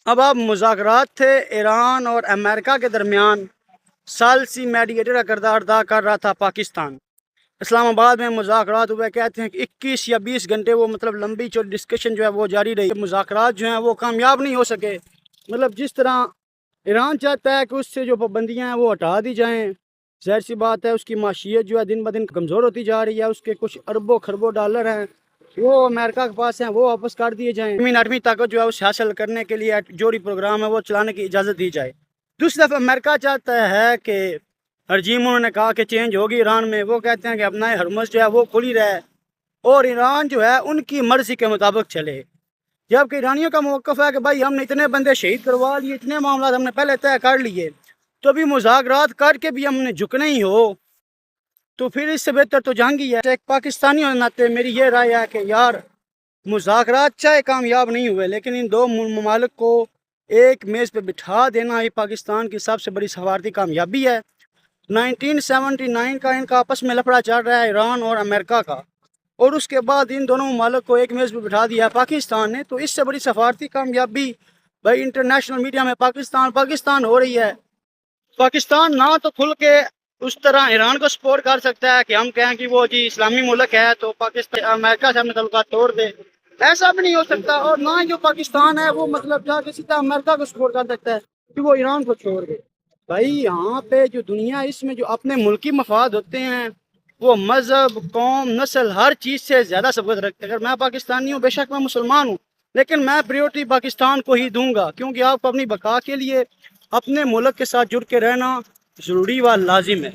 اب آپ مذاکرات تھے ایران اور امریکہ کے درمیان، ثالثی میڈیٹر کا کردار ادا کر رہا تھا پاکستان۔ اسلام آباد میں مذاکرات ہوئے، کہتے ہیں کہ 21 یا 20 گھنٹے وہ لمبی چوڑی ڈسکشن جو ہے وہ جاری رہی۔ مذاکرات جو ہیں وہ کامیاب نہیں ہو سکے۔ جس طرح ایران چاہتا ہے کہ اس سے جو پابندیاں ہیں وہ ہٹا دی جائیں، ظاہر سی بات ہے اس کی معیشت جو ہے دن بدن کمزور ہوتی جا رہی ہے، اس کے کچھ اربوں خربوں ڈالر ہیں وہ امریکہ کے پاس ہیں، وہ واپس کر دیے جائیں، ایٹمی طاقت جو ہے اسے حاصل کرنے کے لیے جوہری پروگرام ہے وہ چلانے کی اجازت دی جائے۔ دوسری طرف امریکہ چاہتا ہے کہ رجیم انہوں نے کہا کہ چینج ہوگی ایران میں، وہ کہتے ہیں کہ اپنا ہرمز جو ہے وہ کھلی رہے اور ایران جو ہے ان کی مرضی کے مطابق چلے، جبکہ ایرانیوں کا موقف ہے کہ بھائی ہم نے اتنے بندے شہید کروا لیے، اتنے معاملات ہم نے پہلے طے کر لیے، تو ابھی مذاکرات کر کے بھی ہم نے جھکنا ہی ہو تو پھر اس سے بہتر تو جنگ ہی ہے۔ ایک پاکستانی ہونے ناطے میری یہ رائے ہے کہ یار مذاکرات چاہے کامیاب نہیں ہوئے لیکن ان دو ممالک کو ایک میز پہ بٹھا دینا یہ پاکستان کی سب سے بڑی سفارتی کامیابی ہے۔ 1979 کا ان کا آپس میں لفڑا چل رہا ہے ایران اور امریکہ کا، اور اس کے بعد ان دونوں ممالک کو ایک میز پہ بٹھا دیا پاکستان نے، تو اس سے بڑی سفارتی کامیابی بھائی انٹرنیشنل میڈیا میں پاکستان ہو رہی ہے۔ پاکستان نہ تو کھل کے اس طرح ایران کو سپورٹ کر سکتا ہے کہ ہم کہیں کہ وہ جی اسلامی ملک ہے تو پاکستان امریکہ سے ہم نے تعلقات توڑ دے، ایسا بھی نہیں ہو سکتا، اور نہ جو پاکستان ہے وہ جا کے سیدھا امریکہ کو سپورٹ کر سکتا ہے کہ وہ ایران کو چھوڑ دے۔ بھائی یہاں پہ جو دنیا اس میں جو اپنے ملکی مفاد ہوتے ہیں وہ مذہب، قوم، نسل، ہر چیز سے زیادہ سبقت رکھتے ہیں۔ اگر میں پاکستانی ہوں، بے شک میں مسلمان ہوں، لیکن میں پریورٹی پاکستان کو ہی دوں گا، کیونکہ آپ کو اپنی بقا کے لیے اپنے ملک کے ساتھ جڑ کے رہنا ضروری و لازم ہے۔